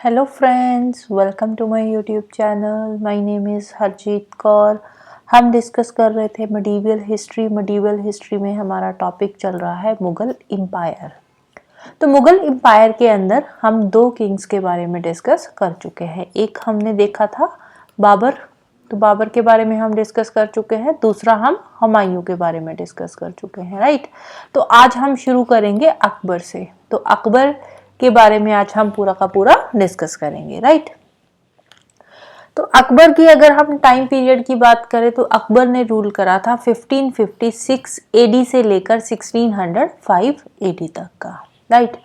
Hello friends, welcome to my YouTube channel. My name is Harjeet Kaur. हम discuss कर रहे थे मिडीवल हिस्ट्री। मिडीवल हिस्ट्री में हमारा टॉपिक चल रहा है मुग़ल एम्पायर। तो मुग़ल एम्पायर के अंदर हम दो किंग्स के बारे में डिस्कस कर चुके हैं। एक हमने देखा था बाबर, तो बाबर के बारे में हम डिस्कस कर चुके हैं। दूसरा हम हुमायूं के बारे में डिस्कस कर चुके हैं, राइट। तो आज हम शुरू करेंगे अकबर से। तो अकबर के बारे में आज हम पूरा का पूरा डिस्कस करेंगे, राइट। तो अकबर की अगर हम टाइम पीरियड की बात करें तो अकबर ने रूल करा था 1556 एडी से लेकर 1605 एडी तक का, राइट।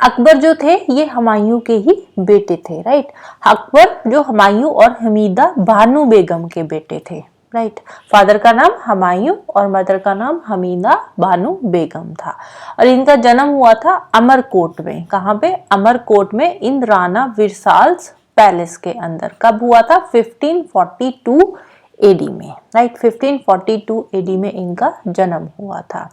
अकबर जो थे ये हुमायूं के ही बेटे थे, राइट। अकबर जो हुमायूं और हमीदा बानो बेगम के बेटे थे, राइट। फादर का नाम हुमायूं और मदर का नाम हमीदा बानो बेगम था। और इनका जन्म हुआ था अमरकोट में। कहाँ पे? अमरकोट में, इन राणा विरसाल्स पैलेस के अंदर। कब हुआ था? 1542 एडी में, राइट। 1542 एडी में इनका जन्म हुआ था।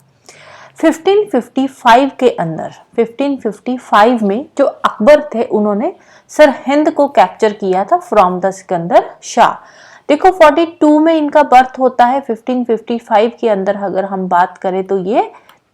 1555 के अंदर, 1555 में जो अकबर थे उन्होंने सरहिंद को कैप्चर किया था फ्रॉम द सिकंदर शाह। देखो 42 में इनका बर्थ होता है। 1555 के अंदर अगर हम बात करें तो ये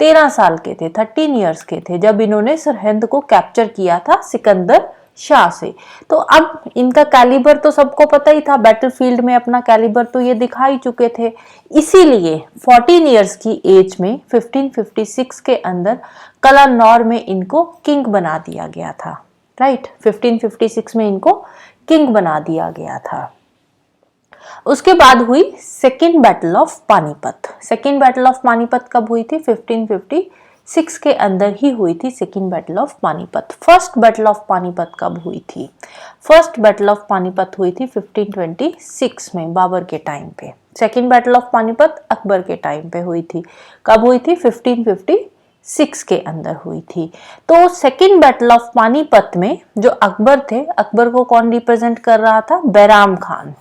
13 साल के थे, 13 इयर्स के थे जब इन्होंने सरहिंद को कैप्चर किया था सिकंदर शाह से। तो अब इनका कैलिबर तो सबको पता ही था, बैटलफील्ड में अपना कैलिबर तो ये दिखा ही चुके थे। इसीलिए 14 इयर्स की एज में 1556 के अंदर कलानौर में इनको किंग बना दिया गया था, राइट। 1556 में इनको किंग बना दिया गया था। उसके बाद हुई second battle of Panipat. Second battle of Panipat कब हुई थी? 1556 के अंदर ही हुई थी second battle of Panipat. First battle of Panipat कब हुई थी? फर्स्ट बैटल ऑफ पानीपत हुई थी 1526 में, बाबर के टाइम पे। Second battle of Panipat Akbar के टाइम पे हुई थी। कब हुई थी? 1556 के अंदर हुई थी। तो सेकेंड बैटल ऑफ पानीपत में जो अकबर थे, अकबर को कौन रिप्रेजेंट कर रहा था? बैराम खान,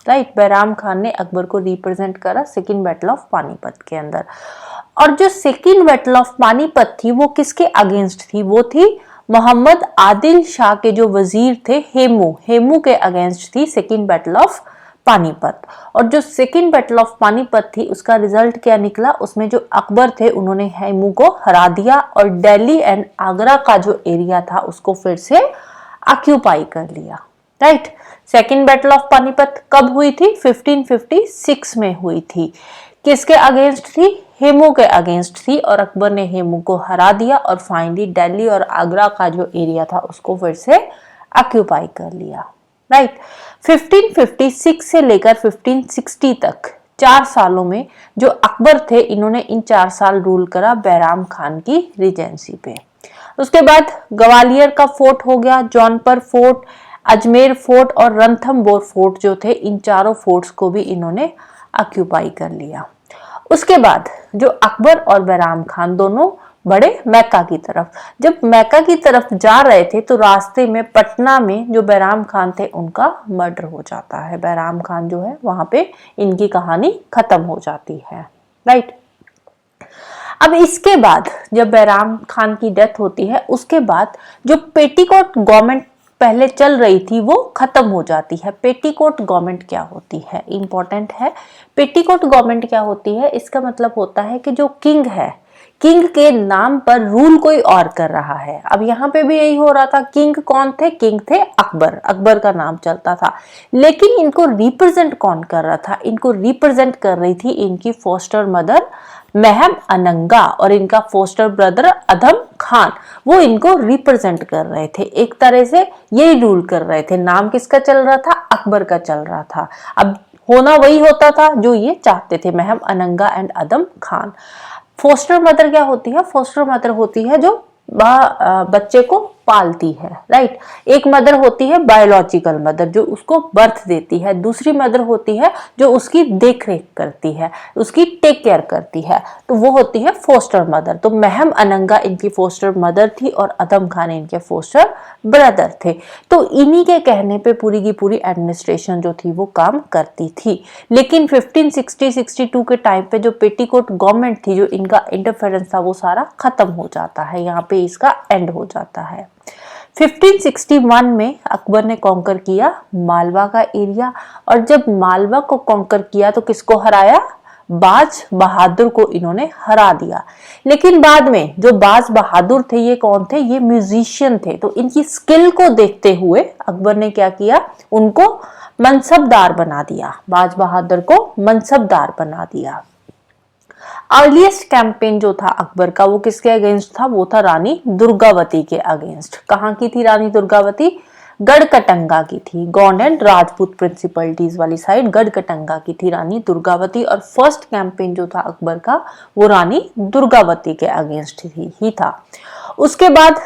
राइट। बैराम खान ने अकबर को रिप्रेजेंट करा सेकेंड बैटल ऑफ पानीपत के अंदर। और जो सेकेंड बैटल ऑफ पानीपत थी वो किसके अगेंस्ट थी? वो थी मोहम्मद आदिल शाह के जो वजीर थे हेमू के अगेंस्ट थी सेकेंड बैटल ऑफ पानीपत। और जो सेकेंड बैटल ऑफ पानीपत थी उसका रिजल्ट क्या निकला? उसमें जो अकबर थे उन्होंने हेमू को हरा दिया और दिल्ली एंड आगरा का जो एरिया था उसको फिर से ऑक्यूपाई कर लिया, right. Second battle of Panipat कब हुई थी? 1556 में हुई थी। किसके अगेंस्ट थी? हेमू के अगेंस्ट थी। और अकबर ने हेमू को हरा दिया और फाइनली दिल्ली और आगरा का जो एरिया था उसको फिर से ऑक्यूपाई कर लिया, राइट। 1556 से लेकर 1560 तक 4 सालों में जो अकबर थे इन्होंने इन 4 साल रूल करा बैराम खान की रीजेंसी पे। उसके बाद ग्वालियर का फोर्ट हो गया, जौनपुर फोर्ट, अजमेर फोर्ट और रणथंबोर फोर्ट जो थे, इन चारों फोर्ट्स को भी इन्होंने ऑक्यूपाई कर लिया। उसके बाद जो अकबर और बैराम खान दोनों बड़े मैक्का की तरफ। जब मैक्का की तरफ जा रहे थे तो रास्ते में पटना में जो बैराम खान थे उनका मर्डर हो जाता है। बैराम खान जो है वहां पे इनकी कहानी खत्म हो जाती है, राइट। अब इसके बाद जब बैराम खान की डेथ होती है उसके बाद जो पेटीकोट गवर्नमेंट पहले चल रही थी वो खत्म हो जाती है। पेटीकोट गवर्नमेंट क्या होती है? इंपॉर्टेंट है। पेटीकोट गवर्नमेंट क्या होती है? इसका मतलब होता है कि जो किंग है, किंग के नाम पर रूल कोई और कर रहा है। अब यहाँ पे भी यही हो रहा था। किंग कौन थे? किंग थे अकबर, अकबर का नाम चलता था। लेकिन इनको रिप्रेजेंट कौन कर रहा था? इनको रिप्रेजेंट कर रही थी इनकी फोस्टर मदर महम अनंगा और इनका फोस्टर ब्रदर अधम खान। वो इनको रिप्रेजेंट कर रहे थे, एक तरह से यही रूल कर रहे थे। नाम किसका चल रहा था? अकबर का चल रहा था। अब होना वही होता था जो ये चाहते थे, महम अनंगा एंड अधम खान। फोस्टर मदर क्या होती है? फोस्टर मदर होती है जो बच्चे को पालती है, राइट। एक मदर होती है बायोलॉजिकल मदर जो उसको बर्थ देती है। दूसरी मदर होती है जो उसकी देख रेख करती है, उसकी टेक केयर करती है, तो वो होती है फोस्टर मदर। तो महम अनंगा इनकी फोस्टर मदर थी और अदम खान इनके फोस्टर ब्रदर थे। तो इन्हीं के कहने पे पूरी की पूरी एडमिनिस्ट्रेशन जो थी वो काम करती थी। लेकिन 1560-62 के टाइम पे जो पेटीकोट गवर्नमेंट थी, जो इनका इंटरफेरेंस था, वो सारा खत्म हो जाता है। यहाँ पे इसका एंड हो जाता है। 1561 में अकबर ने कॉन्कर किया मालवा का एरिया, और जब मालवा को कॉन्कर किया तो किसको हराया? बाज बहादुर को इन्होंने हरा दिया। लेकिन बाद में जो बाज बहादुर थे ये कौन थे? ये म्यूजिशियन थे। तो इनकी स्किल को देखते हुए अकबर ने क्या किया? उनको मनसबदार बना दिया, बाज बहादुर को मनसबदार बना दिया। अर्लीस्ट कैंपेन जो था अकबर का वो किसके अगेंस्ट था? वो था रानी दुर्गावती के अगेंस्ट। कहाँ की थी रानी दुर्गावती? गढ़कटंगा की थी। गौंड एंड राजपूत प्रिंसिपलिटीज वाली साइड गढ़कटंगा की थी रानी दुर्गावती। और फर्स्ट कैंपेन जो था अकबर का वो रानी दुर्गावती के अगेंस्ट ही था। उसके बाद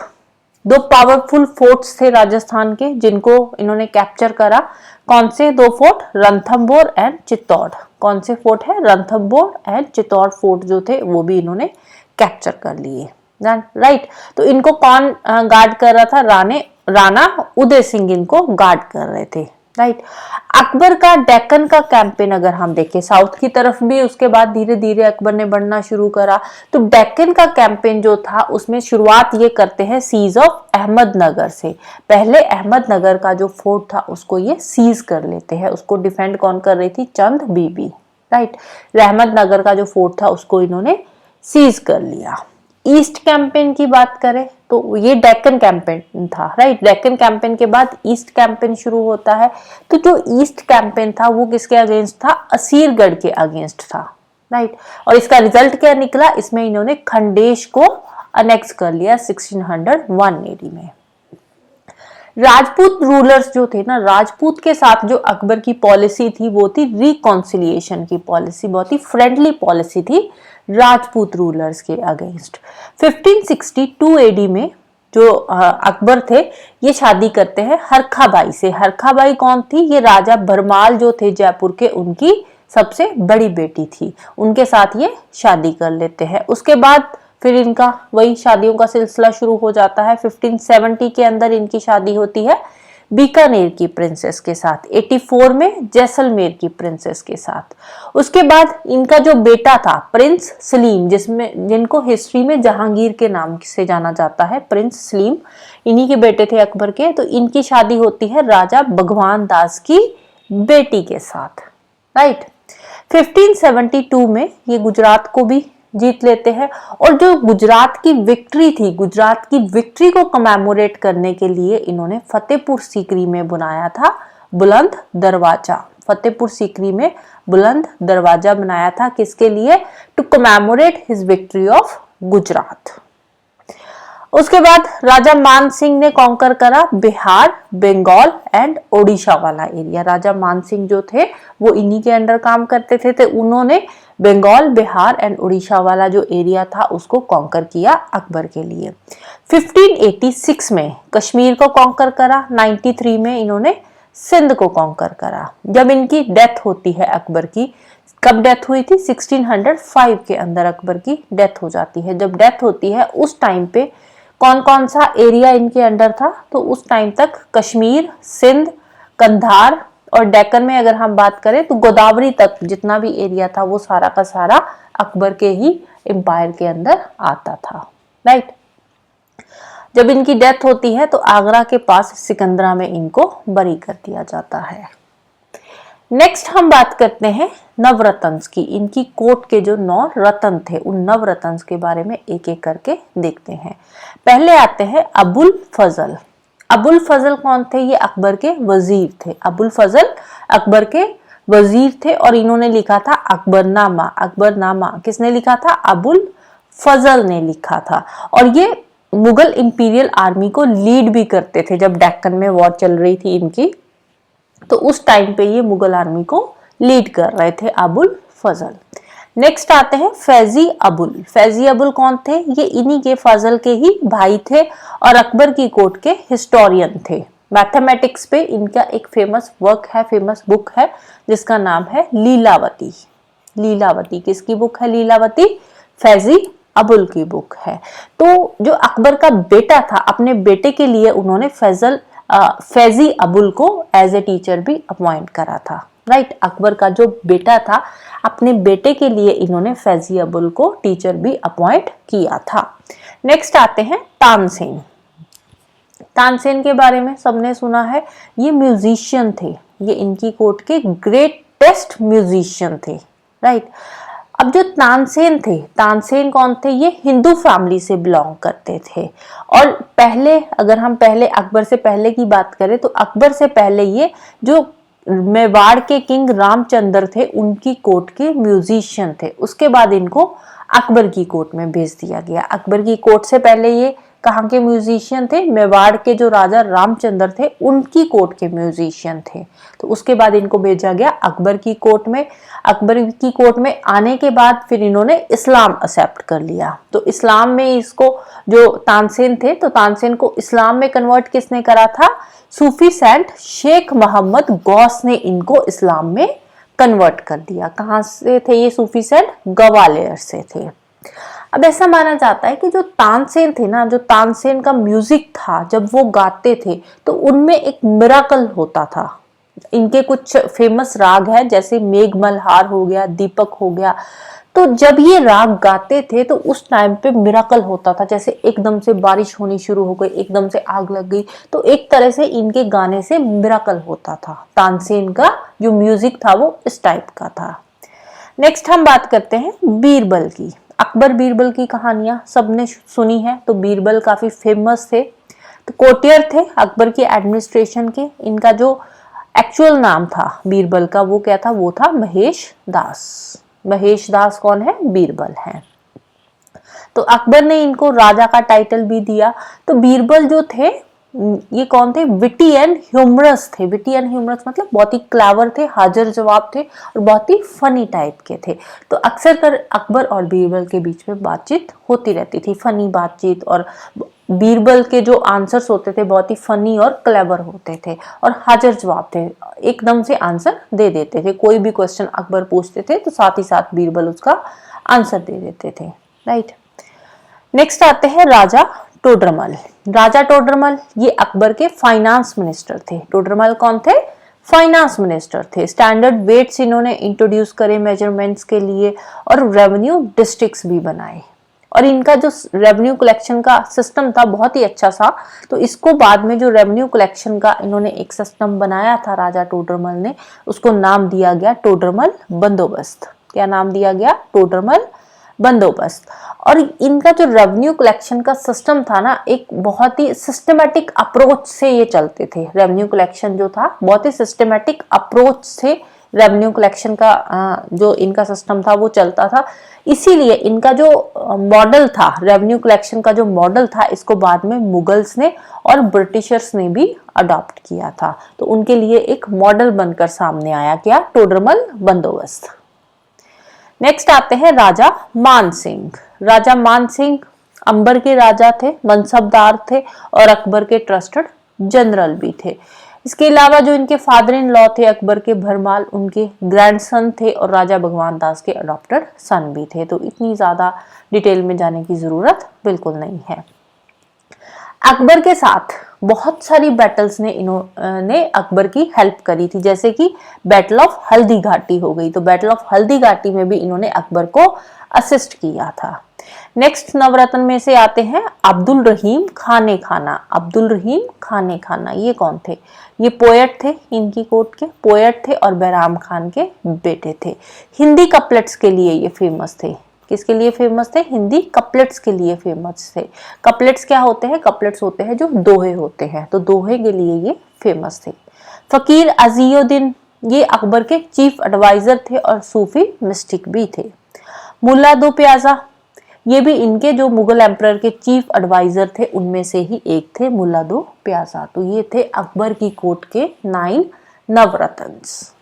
दो पावरफुल फोर्ट्स थे राजस्थान के जिनको इन्होंने कैप्चर करा। कौन से दो फोर्ट? रणथंभौर एंड चित्तौड़। कौन से फोर्ट है? रणथंभौर एंड चित्तौड़ फोर्ट जो थे वो भी इन्होंने कैप्चर कर लिए। राइट। तो इनको कौन गार्ड कर रहा था? राणा उदय सिंह इनको गार्ड कर रहे थे। राइट। अकबर का डेक्कन का कैंपेन अगर हम देखें, साउथ की तरफ भी उसके बाद धीरे धीरे अकबर ने बढ़ना शुरू करा। तो डेक्कन का कैंपेन जो था उसमें शुरुआत ये करते हैं सीज ऑफ अहमदनगर से। पहले अहमदनगर का जो फोर्ट था उसको ये सीज कर लेते हैं। उसको डिफेंड कौन कर रही थी? चंद बीबी। राइट। अहमदनगर का जो फोर्ट था उसको इन्होंने सीज कर लिया। ईस्ट कैंपेन की बात करें तो ये डेक्कन कैंपेन था। राइट। डेक्कन कैंपेन के बाद ईस्ट कैंपेन शुरू होता है। तो जो ईस्ट कैंपेन था वो किसके अगेंस्ट था? असीरगढ़ के अगेंस्ट था। राइट। और इसका रिजल्ट क्या निकला? इसमें इन्होंने खंडेश को अनेक्स कर लिया 1601 एडी में। राजपूत रूलर्स जो थे ना, राजपूत के साथ जो अकबर की पॉलिसी थी वो थी रिकॉन्सिलिएशन की पॉलिसी। बहुत ही फ्रेंडली पॉलिसी थी राजपूत रूलर्स के अगेंस्ट। 1562 एडी में जो अकबर थे ये शादी करते हैं हरखाबाई से। हरखाबाई कौन थी? ये राजा भरमाल जो थे जयपुर के, उनकी सबसे बड़ी बेटी थी। उनके साथ ये शादी कर लेते हैं। उसके बाद फिर इनका वही शादियों का सिलसिला शुरू हो जाता है। 1570 के अंदर इनकी शादी होती है बीकानेर की प्रिंसेस के साथ। 84 में जैसलमेर की प्रिंसेस के साथ। उसके बाद इनका जो बेटा था प्रिंस सलीम, जिनको हिस्ट्री में जहांगीर के नाम से जाना जाता है, प्रिंस सलीम इन्हीं के बेटे थे अकबर के। तो इनकी शादी होती है राजा भगवान दास की बेटी के साथ। राइट। 1572 में ये गुजरात को भी जीत लेते हैं। और जो गुजरात की विक्ट्री थी, गुजरात की विक्ट्री को कमेमोरेट करने के लिए इन्होंने फतेहपुर सीकरी में बनाया था बुलंद दरवाजा। फतेहपुर सीकरी में बुलंद दरवाजा बनाया था किसके लिए? To commemorate his victory of Gujarat. उसके बाद राजा मान सिंह ने कॉन्कर करा बिहार, बंगाल एंड ओडिशा वाला एरिया। राजा मान सिंह जो थे वो इन्हीं के अंडर काम करते थे। तो उन्होंने बंगाल, बिहार एंड उड़ीसा वाला जो एरिया था उसको कॉन्कर किया अकबर के लिए। 1586 में कश्मीर को कॉन्कर करा। 93 में इन्होंने सिंध को कॉन्कर करा। जब इनकी डेथ होती है अकबर की, कब डेथ हुई थी? 1605 के अंदर अकबर की डेथ हो जाती है। जब डेथ होती है उस टाइम पे कौन कौन सा एरिया इनके अंडर था? तो उस टाइम तक कश्मीर, सिंध, कंधार और डेक्कन में अगर हम बात करें तो गोदावरी तक जितना भी एरिया था वो सारा का सारा अकबर के ही एम्पायर के अंदर आता था। राइट। जब इनकी डेथ होती है तो आगरा के पास सिकंदरा में इनको बरी कर दिया जाता है। नेक्स्ट हम बात करते हैं नवरत्न की। इनकी कोर्ट के जो 9 रत्न थे उन नवरत्न के बारे में एक एक करके देखते हैं। पहले आते हैं अबुल फजल। अबुल फजल कौन थे? ये अकबर के वजीर थे। अबुल फजल अकबर के वजीर थे और इन्होंने लिखा था अकबरनामा। अकबरनामा किसने लिखा था? अबुल फजल ने लिखा था। और ये मुगल इंपीरियल आर्मी को लीड भी करते थे। जब डेक्कन में वॉर चल रही थी इनकी, तो उस टाइम पे ये मुगल आर्मी को लीड कर रहे थे अबुल फजल। नेक्स्ट आते हैं फैजी अबुल। फैजी अबुल कौन थे? ये इन्हीं के फजल के ही भाई थे और अकबर की कोर्ट के हिस्टोरियन थे। मैथमेटिक्स पे इनका एक फेमस वर्क है, फेमस बुक है जिसका नाम है लीलावती। लीलावती किसकी बुक है? लीलावती फैजी अबुल की बुक है। तो जो अकबर का बेटा था, अपने बेटे के लिए उन्होंने फैजी अबुल को एज ए टीचर भी अपॉइंट करा था। राइट। अकबर का जो बेटा था अपने बेटे के लिए इन्होंने फैजी अबुल को टीचर भी अपॉइंट किया था। नेक्स्ट आते हैं तानसेन। तानसेन के बारे में सबने सुना है, ये म्यूजिशियन थे, ये इनकी कोर्ट के ग्रेटेस्ट म्यूजिशियन थे, राइट। अब जो तानसेन थे, तानसेन कौन थे, ये हिंदू फैमिली से बिलोंग करते थे। और पहले, अगर हम पहले अकबर से पहले की बात करें तो अकबर से पहले ये जो मेवाड़ के किंग रामचंद्र थे उनकी कोर्ट के म्यूजिशियन थे। उसके बाद इनको अकबर की कोर्ट में भेज दिया गया। अकबर की कोर्ट से पहले ये कहाँ के म्यूजिशियन थे, मेवाड़ के जो राजा रामचंद्र थे उनकी कोर्ट के म्यूजिशियन थे। तो उसके बाद इनको भेजा गया अकबर की कोर्ट में। अकबर की कोर्ट में आने के बाद फिर इन्होंने इस्लाम एक्सेप्ट कर लिया। तो इस्लाम में इसको, जो तानसेन थे, तो तानसेन को इस्लाम में कन्वर्ट किसने करा था, सूफी सेंट शेख मोहम्मद गौस ने इनको इस्लाम में कन्वर्ट कर दिया। कहाँ से थे ये सूफी सेंट, ग्वालियर से थे। अब ऐसा माना जाता है कि जो तानसेन थे ना, जो तानसेन का म्यूजिक था, जब वो गाते थे तो उनमें एक मिराकल होता था। इनके कुछ फेमस राग है, जैसे मेघमल्हार हो गया, दीपक हो गया। तो जब ये राग गाते थे तो उस टाइम पे मिराकल होता था, जैसे एकदम से बारिश होनी शुरू हो गई, एकदम से आग लग गई। तो एक तरह से इनके गाने से मिराकल होता था। तानसेन का जो म्यूजिक था वो इस टाइप का था। नेक्स्ट हम बात करते हैं बीरबल की। अकबर बीरबल की कहानियां सबने सुनी है, तो बीरबल काफी फेमस थे। तो कोटियर थे अकबर के एडमिनिस्ट्रेशन के। इनका जो एक्चुअल नाम था बीरबल का, वो क्या था, वो था महेश दास। महेश दास कौन है, बीरबल है। तो अकबर ने इनको राजा का टाइटल भी दिया। तो बीरबल जो थे ये कौन थे, विटी एंड ह्यूमरस थे। विटी एंड ह्यूमरस मतलब बहुत ही क्लेवर थे, हाजिर जवाब थे और बहुत ही फनी टाइप के थे। तो अक्सर कर अकबर और बीरबल के बीच में बातचीत होती रहती थी, फनी बातचीत। और बीरबल के जो आंसर्स होते थे बहुत ही फनी और क्लेवर होते थे और हाजिर जवाब थे, एकदम से आंसर दे देते थे। कोई भी क्वेश्चन अकबर पूछते थे तो साथ ही साथ बीरबल उसका आंसर दे देते थे, राइट। नेक्स्ट आते हैं राजा टोडरमल। राजा टोडरमल ये अकबर के फाइनेंस मिनिस्टर थे। टोडरमल कौन थे, फाइनेंस मिनिस्टर थे। स्टैंडर्ड वेट्स इन्होंने इंट्रोड्यूस करे मेजरमेंट्स के लिए और रेवेन्यू डिस्ट्रिक्ट्स भी बनाए। और इनका जो रेवेन्यू कलेक्शन का सिस्टम था बहुत ही अच्छा था। तो इसको बाद में जो रेवेन्यू कलेक्शन का इन्होंने एक सिस्टम बनाया था राजा टोडरमल ने, उसको नाम दिया गया टोडरमल बंदोबस्त। क्या नाम दिया गया, टोडरमल बंदोबस्त। और इनका जो रेवेन्यू कलेक्शन का सिस्टम था ना, एक बहुत ही सिस्टमेटिक अप्रोच से ये चलते थे। रेवेन्यू कलेक्शन जो था बहुत ही सिस्टमेटिक अप्रोच से रेवेन्यू कलेक्शन का जो इनका सिस्टम था वो चलता था। इसीलिए इनका जो मॉडल था, रेवेन्यू कलेक्शन का जो मॉडल था, इसको बाद में मुगल्स ने और ब्रिटिशर्स ने भी अडॉप्ट किया था। तो उनके लिए एक मॉडल बनकर सामने आया क्या, टोडरमल बंदोबस्त। नेक्स्ट आते हैं राजा मान सिंह। राजा मान सिंह अंबर के राजा थे, मनसबदार थे और अकबर के ट्रस्टेड जनरल भी थे। इसके अलावा जो इनके फादर इन लॉ थे अकबर के भरमाल, उनके ग्रैंडसन थे और राजा भगवान दास के अडॉप्टेड सन भी थे। तो इतनी ज्यादा डिटेल में जाने की जरूरत बिल्कुल नहीं है। अकबर के साथ बहुत सारी बैटल्स ने इन्होंने अकबर की हेल्प करी थी, जैसे कि बैटल ऑफ हल्दी घाटी हो गई। तो बैटल ऑफ हल्दी घाटी में भी इन्होंने अकबर को असिस्ट किया था। नेक्स्ट नवरत्न में से आते हैं अब्दुल रहीम खाने खाना। अब्दुल रहीम खाने खाना ये कौन थे, ये पोएट थे, इनकी कोर्ट के पोएट थे और बैराम खान के बेटे थे। हिंदी कपलेट्स के लिए ये फेमस थे। किसके लिए फेमस थे, हिंदी कपलेट्स के लिए फेमस थे। कपलेट्स क्या होते हैं, कपलेट्स होते हैं जो दोहे होते हैं, तो दोहे के लिए ये फेमस थे। फकीर अजीउद्दीन ये अकबर के चीफ एडवाइजर थे और सूफी मिस्टिक भी थे। मुल्ला दो प्याजा ये भी इनके जो मुगल एम्परर के चीफ एडवाइजर थे उनमें से ही एक थे, मुल्ला दो प्याजा। तो ये थे अकबर की कोर्ट के 9 नवरत्न्स।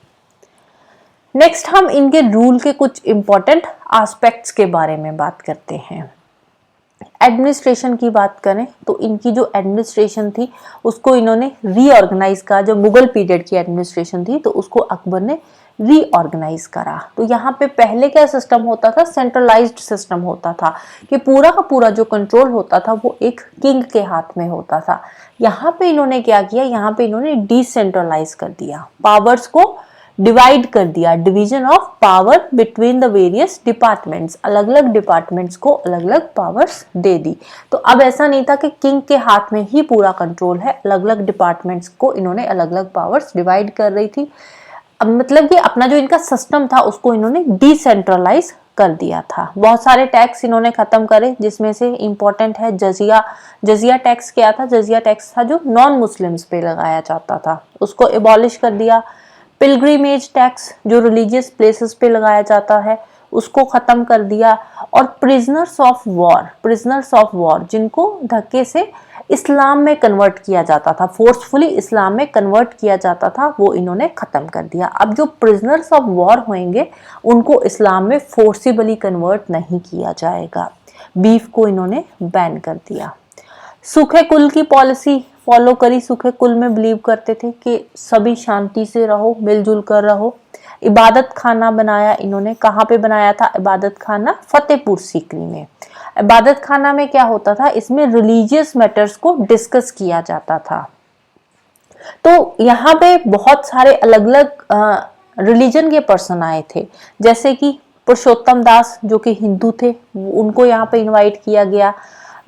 नेक्स्ट हम इनके रूल के कुछ इंपॉर्टेंट एस्पेक्ट्स के बारे में बात करते हैं। एडमिनिस्ट्रेशन की बात करें तो इनकी जो एडमिनिस्ट्रेशन थी उसको इन्होंने रीऑर्गेनाइज करा। जो मुगल पीरियड की एडमिनिस्ट्रेशन थी तो उसको अकबर ने रीऑर्गेनाइज करा। तो यहाँ पे पहले क्या सिस्टम होता था, सेंट्रलाइज्ड सिस्टम होता था कि पूरा का पूरा जो कंट्रोल होता था वो एक किंग के हाथ में होता था। यहाँ पे इन्होंने क्या किया, यहाँ पे इन्होंने डिसेंट्रलाइज कर दिया, पावर्स को डिवाइड कर दिया, division of power between the various departments, अलग अलग डिपार्टमेंट्स को अलग अलग पावर्स दे दी। तो अब ऐसा नहीं था कि किंग के हाथ में ही पूरा कंट्रोल है, अलग अलग डिपार्टमेंट्स को इन्होंने अलग अलग पावर्स डिवाइड कर रही थी। अब मतलब कि अपना जो इनका सिस्टम था उसको इन्होंने डिसेंट्रलाइज कर दिया था। बहुत सारे टैक्स इन्होंने खत्म करे, जिसमें से इंपॉर्टेंट है जजिया। जजिया टैक्स क्या था? जजिया टैक्स था जो नॉन मुस्लिम्स पे लगाया जाता था, उसको एबॉलिश कर दिया। पिलग्रिमेज टैक्स जो रिलीजियस प्लेसेस पे लगाया जाता है उसको खत्म कर दिया। और प्रिजनर्स ऑफ वॉर जिनको धक्के से इस्लाम में कन्वर्ट किया जाता था, फोर्सफुली इस्लाम में कन्वर्ट किया जाता था, वो इन्होंने खत्म कर दिया। अब जो प्रिजनर्स ऑफ वॉर होंगे उनको इस्लाम में फोर्सिबली कन्वर्ट नहीं किया जाएगा। बीफ को इन्होंने बैन कर दिया। सूखे कुल की पॉलिसी फॉलो करी। सूखे कुल में बिलीव करते थे कि सभी शांति से रहो, मिलजुल कर रहो। इबादत खाना बनाया इन्होंने। कहाँ पे बनाया था इबादत खाना? फतेहपुर सीकरी में। इबादत खाना में क्या होता था? इसमें रिलीजियस मैटर्स को डिस्कस किया जाता था। तो यहाँ पे बहुत सारे अलग अलग रिलीजन के पर्सन आए थे, जैसे कि पुरुषोत्तम दास जो कि हिंदू थे, उनको यहाँ पे इनवाइट किया गया।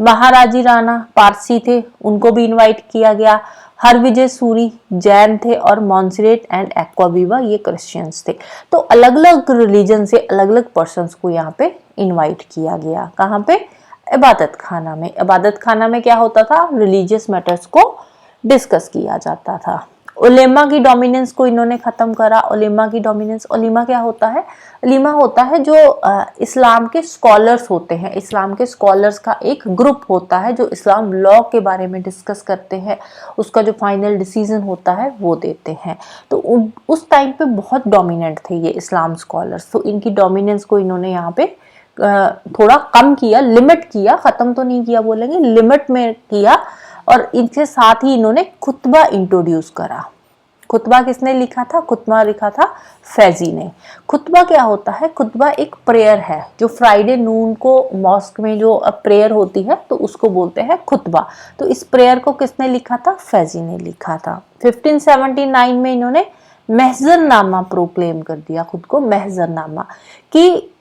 महाराजी राणा पारसी थे, उनको भी इनवाइट किया गया। हरविजय सूरी जैन थे और मॉन्सरेट एंड एक्वाविवा ये क्रिश्चियंस थे। तो अलग अलग रिलीजन से अलग अलग पर्सन्स को यहाँ पे इनवाइट किया गया। कहाँ पे? इबादत खाना में। इबादत खाना में क्या होता था? रिलीजियस मैटर्स को डिस्कस किया जाता था। उलेमा की डोमिनेंस को इन्होंने खत्म करा। उलेमा की डोमिनेंस, उलेमा क्या होता है? उलेमा होता है जो इस्लाम के स्कॉलर्स होते हैं। इस्लाम के स्कॉलर्स का एक ग्रुप होता है जो इस्लाम लॉ के बारे में डिस्कस करते हैं, उसका जो फाइनल डिसीजन होता है वो देते हैं। तो उस टाइम पे बहुत डोमिनेंट थे ये इस्लाम स्कॉलर्स। तो इनकी डोमिनेंस को इन्होंने यहाँ पे थोड़ा कम किया, लिमिट किया, खत्म तो नहीं किया बोलेंगे, लिमिट में किया। और इनके साथ ही इन्होंने खुतबा इंट्रोड्यूस करा। खुतबा किसने लिखा था? खुतबा लिखा था फैजी ने। खुतबा क्या होता है? खुतबा एक प्रेयर है जो फ्राइडे नून को मॉस्क में जो प्रेयर होती है तो उसको बोलते हैं खुतबा। तो इस प्रेयर को किसने लिखा था? फैजी ने लिखा था। 1579 में इन्होंने महजरनामा प्रोक्लेम कर दिया, खुद को महजरनामा, कि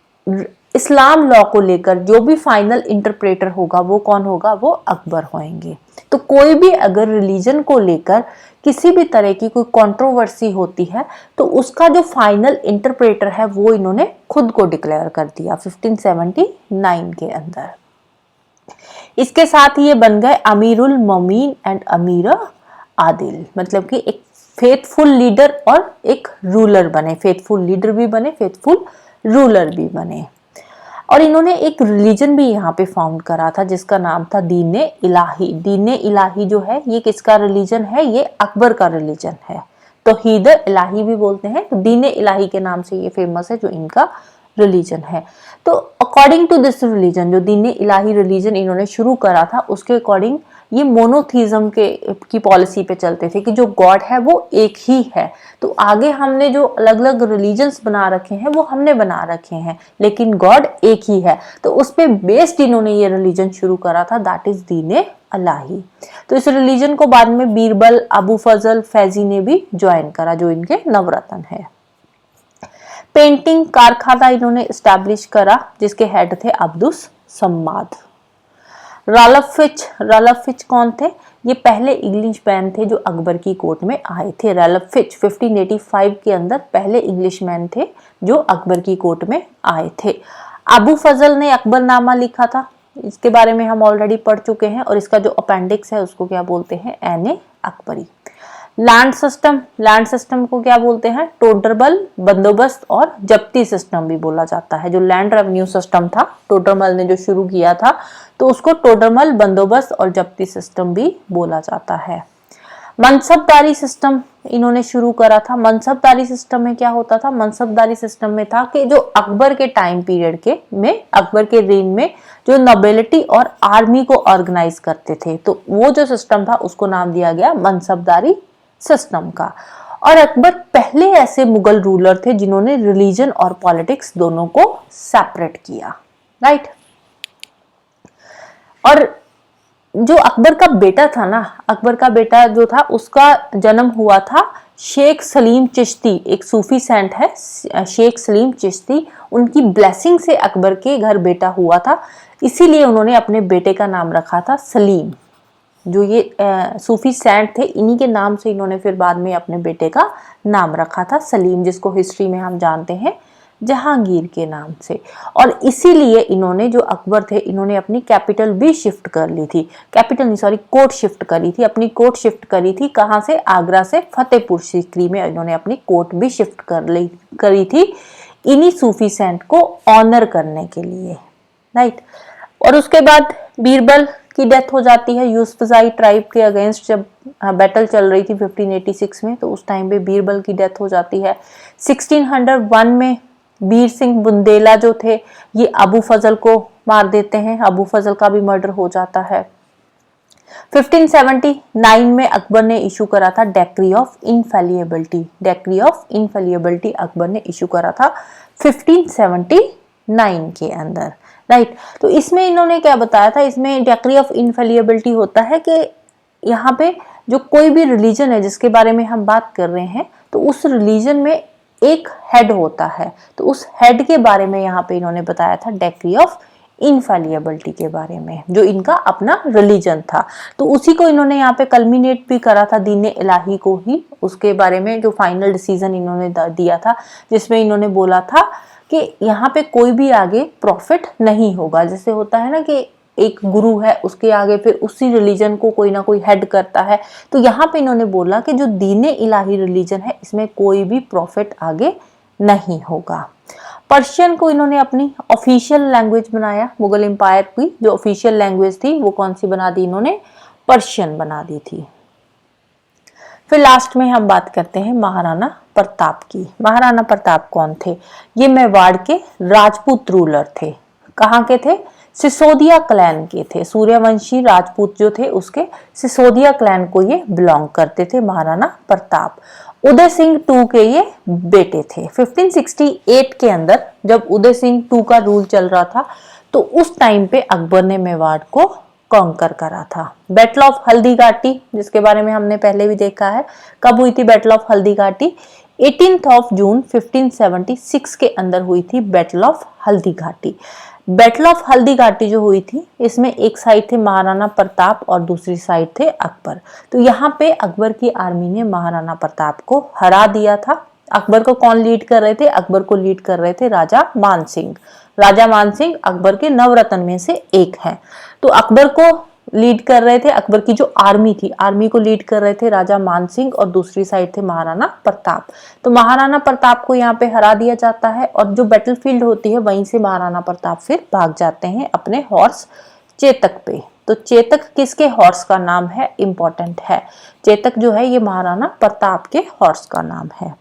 इस्लाम लॉ को लेकर जो भी फाइनल इंटरप्रेटर होगा वो कौन होगा? वो अकबर होंगे। तो कोई भी अगर रिलीजन को लेकर किसी भी तरह की कोई कंट्रोवर्सी होती है तो उसका जो फाइनल इंटरप्रेटर है वो इन्होंने खुद को डिक्लेयर कर दिया 1579 के अंदर। इसके साथ ही ये बन गए अमीरुल मोमिन एंड अमीर आदिल, मतलब कि एक फेथफुल लीडर और एक रूलर बने। फेथफुल लीडर भी बने, फेथफुल रूलर भी बने। और इन्होंने एक रिलीजन भी यहाँ पे फाउंड करा था जिसका नाम था दीन-ए इलाही। दीन-ए इलाही जो है ये किसका रिलीजन है? ये अकबर का रिलीजन है। तौहीद इलाही भी बोलते हैं, तो दीन-ए इलाही के नाम से ये फेमस है जो इनका रिलीजन है। तो अकॉर्डिंग टू दिस रिलीजन, जो दीन-ए इलाही रिलीजन इन्होंने शुरू करा था उसके अकॉर्डिंग ये मोनोथीज्म की पॉलिसी पे चलते थे कि जो गॉड है वो एक ही है। तो आगे हमने जो अलग अलग रिलीजन्स बना रखे हैं वो हमने बना रखे हैं, लेकिन गॉड एक ही है। तो उस पे बेस्ड इन्होंने ये रिलीजन शुरू करा था, दैट इज दीन-ए इलाही। तो इस रिलीजन को बाद में बीरबल, अबू फजल, फैजी ने भी ज्वाइन करा, जो इनके नवरत्न है। पेंटिंग कारखाना इन्होंने एस्टैब्लिश करा जिसके हेड थे अब्दुस सम्माद। रॉल्फ फिच कौन थे? ये पहले इंग्लिश मैन थे जो अकबर की कोर्ट में आए थे। रॉल्फ फिच 1585 के अंदर पहले इंग्लिश मैन थे जो अकबर की कोर्ट में आए थे। अबू फजल ने अकबरनामा लिखा था, इसके बारे में हम ऑलरेडी पढ़ चुके हैं। और इसका जो अपेंडिक्स है उसको क्या बोलते हैं? एन-ए अकबरी। लैंड सिस्टम को क्या बोलते हैं? टोडरमल बंदोबस्त और जब्ती सिस्टम भी बोला जाता है। जो लैंड रेवेन्यू सिस्टम था टोडरमल ने जो शुरू किया था तो उसको टोडरमल बंदोबस्त और जब्ती सिस्टम भी बोला जाता है। मनसबदारी सिस्टम इन्होंने शुरू करा था। मनसबदारी सिस्टम में क्या होता था? मनसबदारी सिस्टम में था कि जो अकबर के टाइम पीरियड के में, अकबर के रेन में जो नोबिलिटी और आर्मी को ऑर्गेनाइज करते थे, तो वो जो सिस्टम था उसको नाम दिया गया मनसबदारी सिस्टम का। और अकबर पहले ऐसे मुगल रूलर थे जिन्होंने रिलीजन और पॉलिटिक्स दोनों को सेपरेट किया, राइट। और जो अकबर का बेटा था ना, अकबर का बेटा जो था उसका जन्म हुआ था शेख सलीम चिश्ती, एक सूफी सेंट है शेख सलीम चिश्ती, उनकी ब्लेसिंग से अकबर के घर बेटा हुआ था, इसीलिए उन्होंने अपने बेटे का नाम रखा था सलीम। जो ये सूफी सेंट थे, इन्हीं के नाम से इन्होंने फिर बाद में अपने बेटे का नाम रखा था सलीम, जिसको हिस्ट्री में हम जानते हैं जहांगीर के नाम से। और इसीलिए इन्होंने, जो अकबर थे, इन्होंने अपनी कैपिटल भी शिफ्ट कर ली थी, कैपिटल नहीं सॉरी कोर्ट शिफ्ट करी थी, अपनी कोर्ट शिफ्ट करी थी। कहाँ से? आगरा से फतेहपुर सीकरी में इन्होंने अपनी कोर्ट भी शिफ्ट करी थी, इन्हीं सूफी सेंट को ऑनर करने के लिए, राइट। और उसके बाद बीरबल की डेथ हो जाती है यूसुफजाई ट्राइब के अगेंस्ट, जब बैटल चल रही थी 1586 में, तो उस टाइम पे बीरबल की डेथ हो जाती है। 1601 में बीर सिंह बुंदेला जो थे, ये अबू फजल को मार देते हैं, अबू फजल का भी मर्डर हो जाता है। 1579 में अकबर ने इशू करा था decree of infallibility, decree of infallibility Akbar ने इशू करा था 1579 के अंदर, राइट। तो इसमें इन्होंने क्या बताया था, इसमें डेक्री ऑफ इनफेलिएबिलिटी होता है कि यहाँ पे जो कोई भी रिलीजन है जिसके बारे में हम बात कर रहे हैं, तो उस रिलीजन में एक हेड होता है, तो उस हेड के बारे में यहाँ पे इन्होंने बताया था डेक्री ऑफ इनफेलिएबिलिटी के बारे में, जो इनका अपना रिलीजन था। तो उसी को इन्होंने यहाँ पे कल्मिनेट भी करा था दीन इलाही को ही, उसके बारे में जो फाइनल डिसीजन इन्होंने दिया था, जिसमें इन्होंने बोला था कि यहाँ पे कोई भी आगे प्रॉफिट नहीं होगा। जैसे होता है ना कि एक गुरु है, उसके आगे फिर उसी रिलीजन को कोई ना कोई हेड करता है, तो यहाँ पे इन्होंने बोला कि जो दीन इलाही रिलीजन है, इसमें कोई भी प्रॉफिट आगे नहीं होगा। पर्शियन को इन्होंने अपनी ऑफिशियल लैंग्वेज बनाया, मुगल एम्पायर की जो ऑफिशियल लैंग्वेज थी वो कौन सी बना दी इन्होंने? पर्शियन बना दी थी। फिर लास्ट में हम बात करते हैं महाराणा प्रताप की। महाराणा प्रताप कौन थे? ये मेवाड़ के राजपूत रूलर थे। कहाँ के थे? सिसोदिया क्लैन के थे, सूर्यवंशी राजपूत जो थे उसके सिसोदिया क्लैन को ये बिलोंग करते थे महाराणा प्रताप। उदय सिंह टू के ये बेटे थे। 1568 के अंदर जब उदय सिंह टू का रूल चल रहा था, तो उस टाइम पे अकबर ने मेवाड़ को कॉन्कर करा था। बैटल ऑफ हल्दी घाटी, जिसके बारे में हमने पहले भी देखा है, कब हुई थी बैटल ऑफ हल्दी घाटी? 18 जून 1576 के अंदर हुई थी battle of Haldi Ghati. Battle of Haldi Ghati जो हुई थी, इसमें एक साइड थे महाराणा प्रताप और दूसरी साइड थे अकबर। तो यहाँ पे अकबर की आर्मी ने महाराणा प्रताप को हरा दिया था। अकबर को कौन लीड कर रहे थे? अकबर को लीड कर रहे थे राजा मान सिंह। राजा मान सिंह अकबर के नवरत्न में से एक है। तो अकबर को लीड कर रहे थे, अकबर की जो आर्मी थी, आर्मी को लीड कर रहे थे राजा मान सिंह, और दूसरी साइड थे महाराणा प्रताप। तो महाराणा प्रताप को यहाँ पे हरा दिया जाता है, और जो बैटलफील्ड होती है वहीं से महाराणा प्रताप फिर भाग जाते हैं अपने हॉर्स चेतक पे। तो चेतक किसके हॉर्स का नाम है? इंपॉर्टेंट है, चेतक जो है ये महाराणा प्रताप के हॉर्स का नाम है।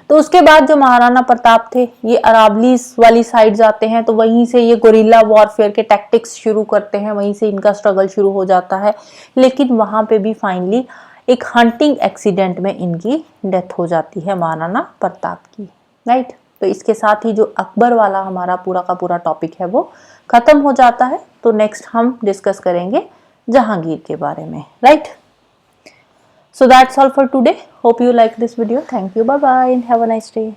तो उसके बाद जो महाराणा प्रताप थे, ये अरावली वाली साइड जाते हैं, तो वहीं से ये गोरिल्ला वॉरफेयर के टैक्टिक्स शुरू करते हैं, वहीं से इनका स्ट्रगल शुरू हो जाता है। लेकिन वहां पे भी फाइनली एक हंटिंग एक्सीडेंट में इनकी डेथ हो जाती है महाराणा प्रताप की, राइट। तो इसके साथ ही जो अकबर वाला हमारा पूरा का पूरा टॉपिक है वो खत्म हो जाता है। तो नेक्स्ट हम डिस्कस करेंगे जहांगीर के बारे में, right. So that's all for today. Hope you like this video. Thank you. Bye bye and have a nice day.